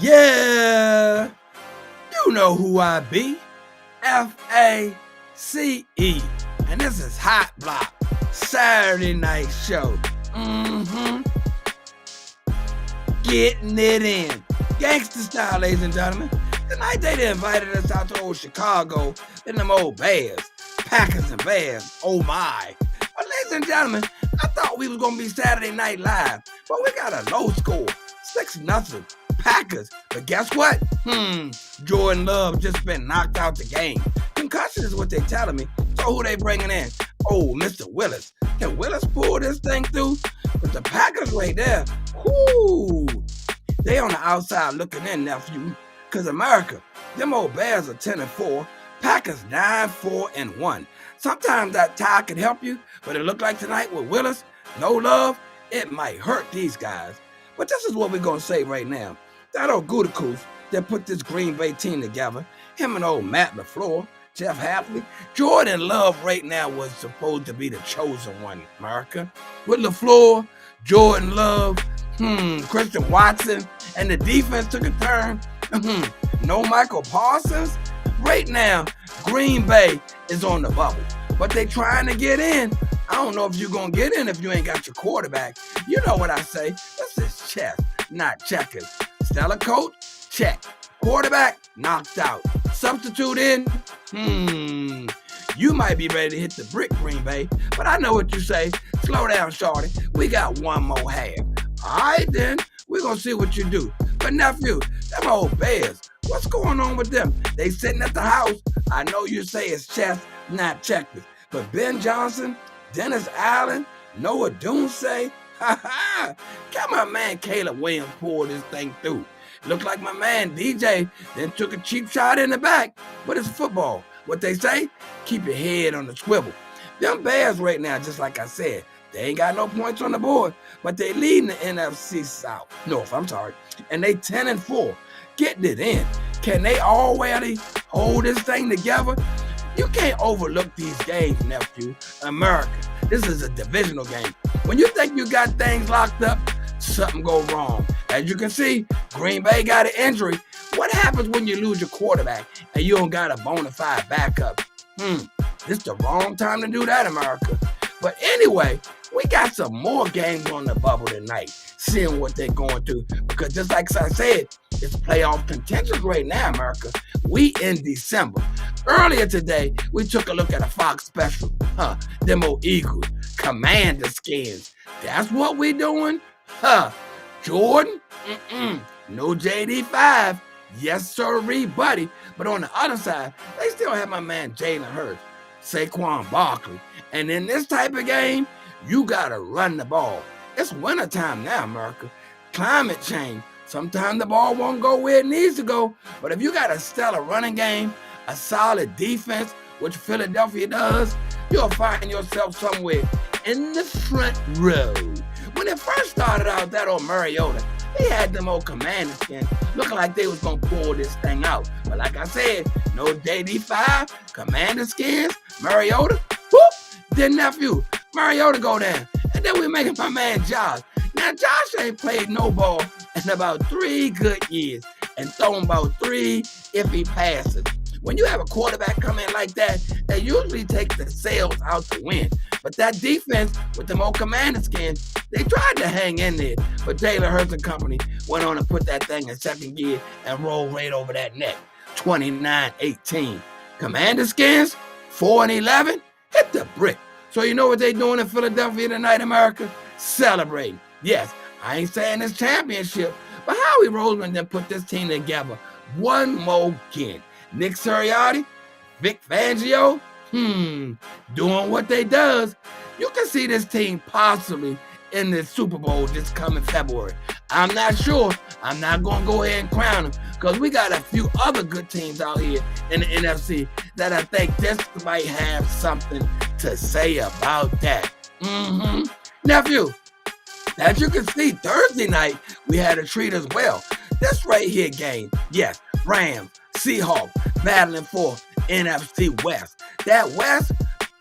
Yeah. You know who I be. F-A-C-E. And this is Hot Block, Saturday night show. Getting it in. Gangster style, ladies and gentlemen. Tonight they invited us out to old Chicago in them old Bears. Packers and Bears. Oh my. But ladies and gentlemen, I thought we was going to be Saturday Night Live. But we got a low score. 6-0. Packers. But guess what? Jordan Love just been knocked out the game. Concussion is what they telling me. So who they bringing in? Oh, Mr. Willis. Can Willis pull this thing through? But the Packers right there, whoo, they on the outside looking in, nephew. Because America, them old Bears are 10-4. Packers 9-4-1. Sometimes that tie can help you, but it looked like tonight with Willis, no love, it might hurt these guys. But this is what we're going to say right now. That old Gutekunst that put this Green Bay team together, him and old Matt LaFleur, Jeff Hadley, Jordan Love right now was supposed to be the chosen one, America. With LaFleur, Jordan Love, Christian Watson, and the defense took a turn. No Michael Parsons. Right now, Green Bay is on the bubble, but they trying to get in. I don't know if you're going to get in if you ain't got your quarterback. You know what I say. This is chess, not checkers. Stellar coach, check. Quarterback, knocked out. Substitute in, you might be ready to hit the brick, Green Bay, but I know what you say. Slow down, shorty. We got one more half. All right, then. We're going to see what you do. But nephew, them old Bears, what's going on with them? They sitting at the house. I know you say it's chess, not checkers. But Ben Johnson, Dennis Allen, Noah Doomsay, got my man Caleb Williams pull this thing through. Looked like my man DJ then took a cheap shot in the back. But it's football. What they say, keep your head on the swivel. Them Bears right now, just like I said, they ain't got no points on the board, but they leading the NFC North, and they 10-4, getting it in. Can they already hold this thing together? You can't overlook these games, nephew. America, this is a divisional game. When you think you got things locked up, something go wrong. As you can see, Green Bay got an injury. What happens when you lose your quarterback and you don't got a bona fide backup? It's the wrong time to do that, America. But anyway, we got some more games on the bubble tonight, seeing what they're going through. Because just like I said, it's playoff contention right now, America. We in December. Earlier today, we took a look at a Fox special. Them old Eagles, Commander skins. That's what we doing? Jordan? No JD5. Yes, sirree, buddy. But on the other side, they still have my man Jalen Hurts, Saquon Barkley. And in this type of game, you got to run the ball. It's wintertime now, America. Climate change. Sometimes the ball won't go where it needs to go. But if you got a stellar running game, a solid defense, which Philadelphia does, you'll find yourself somewhere in the front row. When it first started out, that old Mariota, he had them old Commander skins looking like they was going to pull this thing out. But like I said, no JD5, Commander skins, Mariota, whoop, then nephew, Mariota go down. And then we making my man Josh. Now, Josh ain't played no ball in about 3 good years and thrown about 3 iffy passes. When you have a quarterback come in like that, they usually take the sails out to win. But that defense with them old Commander skins, they tried to hang in there. But Jalen Hurts and company went on to put that thing in second gear and roll right over that net. 29-18. Commander skins, 4-11, hit the brick. So you know what they doing in Philadelphia tonight, America? Celebrating. Yes, I ain't saying it's championship, but Howie Roseman then put this team together one more again. Nick Sirianni, Vic Fangio, doing what they does. You can see this team possibly in the Super Bowl this coming February. I'm not sure. I'm not going to go ahead and crown them because we got a few other good teams out here in the NFC that I think this might have something to say about that. Nephew, as you can see, Thursday night, we had a treat as well. This right here game, yes, Rams, Seahawks, battling for NFC West. That West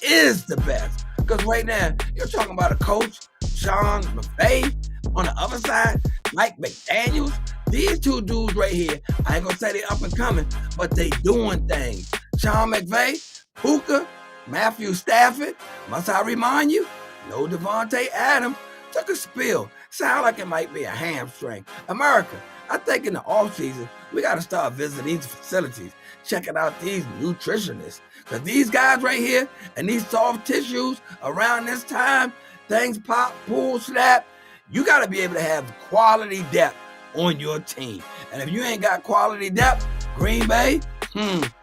is the best. Because right now, you're talking about a coach, Sean McVay, on the other side, Mike McDaniels, these two dudes right here, I ain't gonna say they up and coming, but they doing things. Sean McVay, Puka, Matthew Stafford, must I remind you, no Devontae Adams, took a spill. Sound like it might be a hamstring. America, I think in the offseason, we got to start visiting these facilities, checking out these nutritionists. Because these guys right here and these soft tissues around this time, things pop, pull, snap, you got to be able to have quality depth on your team. And if you ain't got quality depth, Green Bay,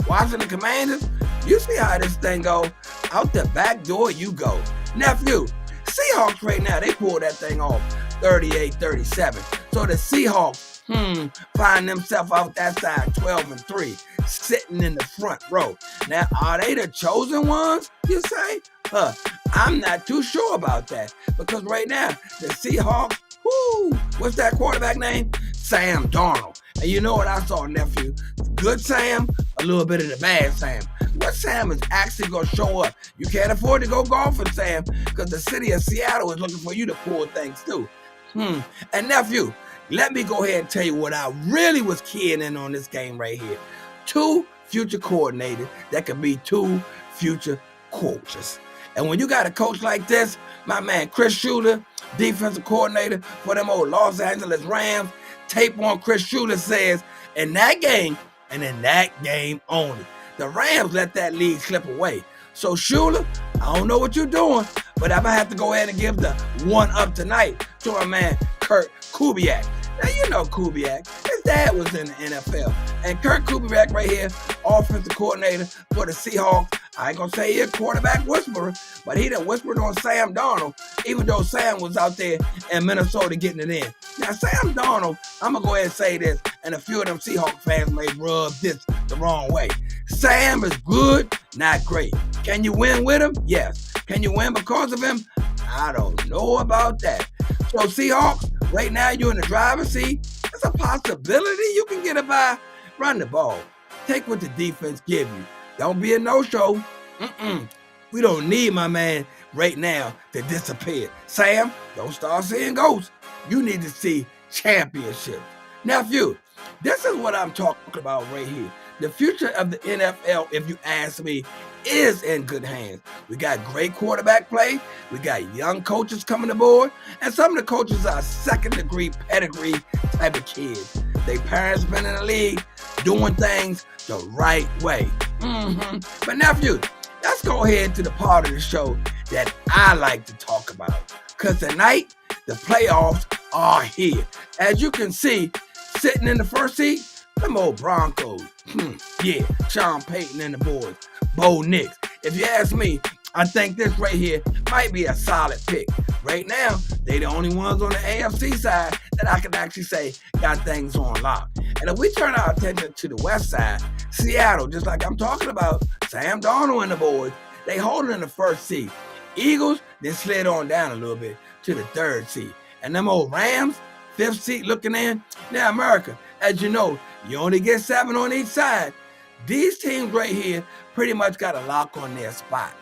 Washington Commanders, you see how this thing go. Out the back door you go. Nephew, Seahawks right now, they pulled that thing off 38-37. So the Seahawks, find themselves out that side 12-3, sitting in the front row. Now, are they the chosen ones, you say? I'm not too sure about that. Because right now, the Seahawks, what's that quarterback name? Sam Darnold. And you know what I saw, nephew? Good Sam, a little bit of the bad Sam. What Sam is actually going to show up? You can't afford to go golfing, Sam, because the city of Seattle is looking for you to pull things too. And nephew, let me go ahead and tell you what I really was keying in on this game right here. 2 future coordinators that could be 2 future coaches. And when you got a coach like this, my man Chris Shula, defensive coordinator for them old Los Angeles Rams, tape on Chris Shula says, in that game and in that game only, the Rams let that lead slip away. So Shula, I don't know what you're doing, but I'm going to have to go ahead and give the one up tonight to my man Kurt Kubiak. Now, you know Kubiak. His dad was in the NFL. And Kurt Kubiak right here, offensive coordinator for the Seahawks. I ain't going to say he's a quarterback whisperer, but he done whispered on Sam Darnold, even though Sam was out there in Minnesota getting it in. Now, Sam Darnold, I'm going to go ahead and say this, and a few of them Seahawks fans may rub this the wrong way. Sam is good, not great. Can you win with him? Yes. Can you win because of him? I don't know about that. So Seahawks, right now you're in the driver's seat. It's a possibility you can get it by. Run the ball. Take what the defense give you. Don't be a no-show. We don't need my man right now to disappear. Sam, don't start seeing ghosts. You need to see championships. Nephew, this is what I'm talking about right here. The future of the NFL, if you ask me, is in good hands. We got great quarterback play. We got young coaches coming aboard. And some of the coaches are second-degree pedigree type of kids. Their parents been in the league doing things the right way. But nephew, let's go ahead to the part of the show that I like to talk about. Because tonight, the playoffs are here. As you can see, sitting in the first seat, them old Broncos. Yeah, Sean Payton and the boys. Bo Nix. If you ask me, I think this right here might be a solid pick. Right now, they the only ones on the AFC side that I can actually say got things on lock. And if we turn our attention to the west side, Seattle, just like I'm talking about, Sam Darnold and the boys, they holding in the first seat. Eagles then slid on down a little bit to the third seat. And them old Rams, fifth seat looking in. Now, America, as you know, you only get 7 on each side. These teams right here pretty much got a lock on their spot.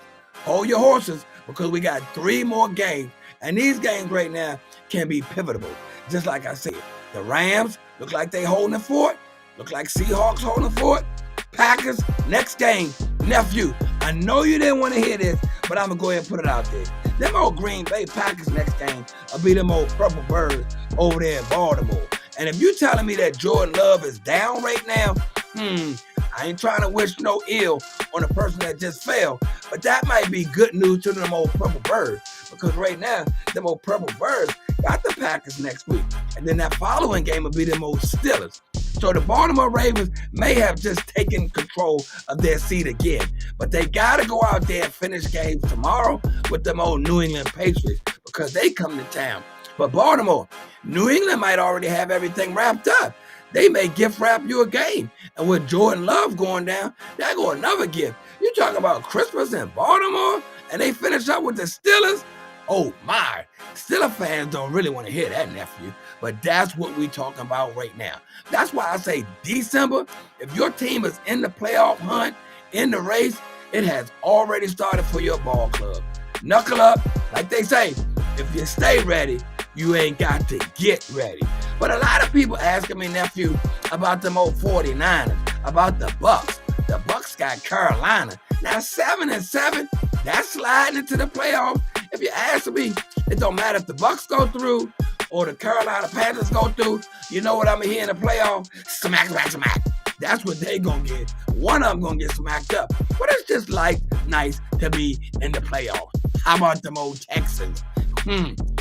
Hold your horses because we got 3 more games. And these games right now can be pivotal. Just like I said, the Rams look like they holding the fort. Look like Seahawks holding the fort. Packers, next game. Nephew, I know you didn't want to hear this, but I'm going to go ahead and put it out there. Them old Green Bay Packers next game will be them old Purple Birds over there in Baltimore. And if you're telling me that Jordan Love is down right now, I ain't trying to wish no ill on the person that just fell, but that might be good news to them old Purple Birds, because right now, them old Purple Birds got the Packers next week. And then that following game will be them old Steelers. So the Baltimore Ravens may have just taken control of their seat again, but they got to go out there and finish games tomorrow with them old New England Patriots because they come to town. But Baltimore, New England might already have everything wrapped up. They may gift wrap you a game. And with Jordan Love going down, there go another gift. You talk about Christmas in Baltimore, and they finish up with the Steelers? Oh my, Steelers fans don't really want to hear that, nephew. But that's what we're talking about right now. That's why I say December, if your team is in the playoff hunt, in the race, it has already started for your ball club. Knuckle up, like they say, if you stay ready, you ain't got to get ready. But a lot of people asking me, nephew, about them old 49ers, about the Bucks. The Bucks got Carolina. Now 7-7, that's sliding into the playoffs. If you ask me, it don't matter if the Bucks go through or the Carolina Panthers go through. You know what I'm gonna hear in the playoffs? Smack, smack, smack. That's what they gonna get. One of them gonna get smacked up. But it's just like nice to be in the playoffs. How about them old Texans?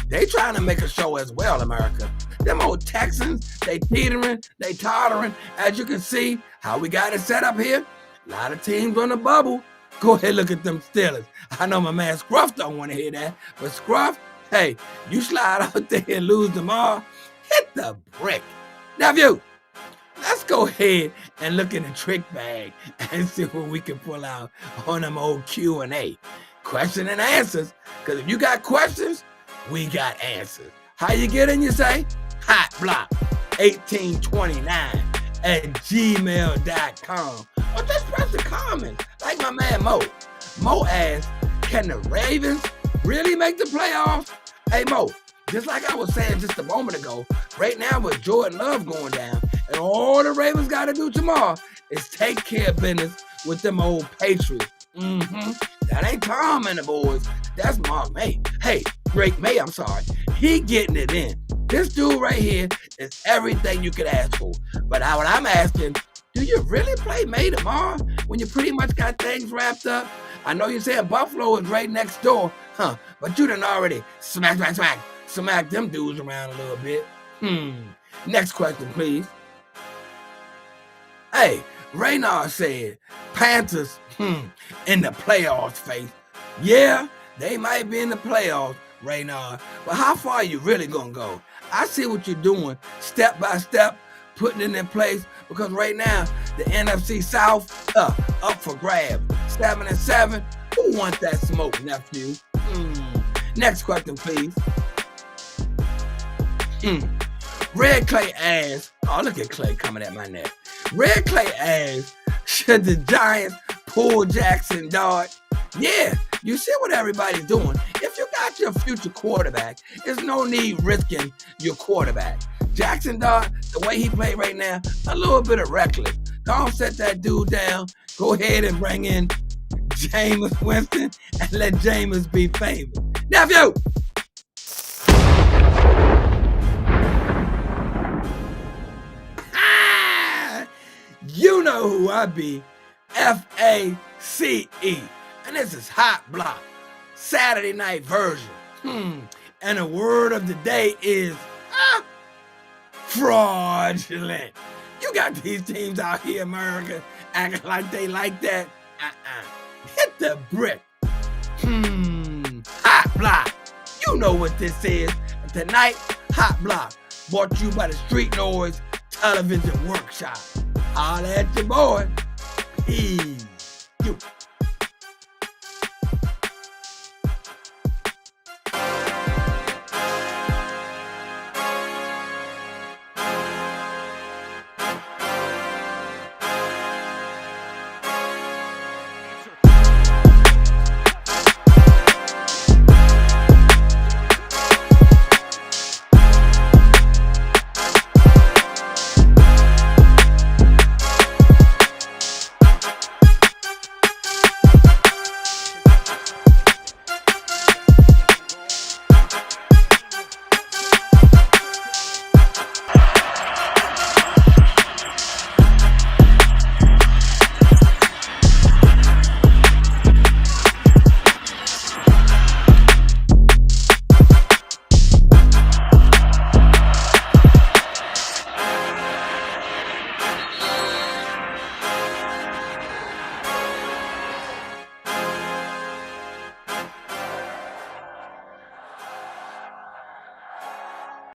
They trying to make a show as well, America. Them old Texans, they teetering, they tottering. As you can see, how we got it set up here. A lot of teams on the bubble. Go ahead, look at them Steelers. I know my man Scruff don't want to hear that, but Scruff, hey, you slide out there and lose tomorrow, hit the brick. Nephew, let's go ahead and look in the trick bag and see what we can pull out on them old Q&A. Question and answers, because if you got questions, we got answers. How you get in, you say? HOTBLOCK1829@gmail.com. Or just press the comment, like my man Mo. Mo asked, can the Ravens really make the playoffs? Hey Mo, just like I was saying just a moment ago, right now with Jordan Love going down, and all the Ravens got to do tomorrow is take care of business with them old Patriots. That ain't Tom and the boys. That's Mark May. Hey, Drake May, I'm sorry. He getting it in. This dude right here is everything you could ask for. But what I'm asking, do you really play May tomorrow when you pretty much got things wrapped up? I know you're saying Buffalo is right next door, but you done already smack them dudes around a little bit. Next question, please. Hey, Raynard said, Panthers, in the playoffs, face. Yeah, they might be in the playoffs, Raynard, but how far are you really gonna go? I see what you're doing, step by step, putting it in place, because right now, the NFC South, up for grabs. 7-7, who wants that smoke, nephew? Next question, please. Red Clay asks, oh, look at Clay coming at my neck. Red Clay asks, should the Giants pull Jackson Dart? Yeah, you see what everybody's doing. If you got your future quarterback, there's no need risking your quarterback. Jackson Dart, the way he played right now, a little bit of reckless. Don't set that dude down. Go ahead and bring in Jameis Winston and let Jameis be famous. Nephew! You know who I be. F-A-C-E. And this is Hot Block, Saturday night version. And the word of the day is fraudulent. You got these teams out here, America, acting like they like that. Hit the brick. Hot Block. You know what this is. And tonight, Hot Block, brought to you by the Street Noise Television Workshop. Holla at your boy. Peace.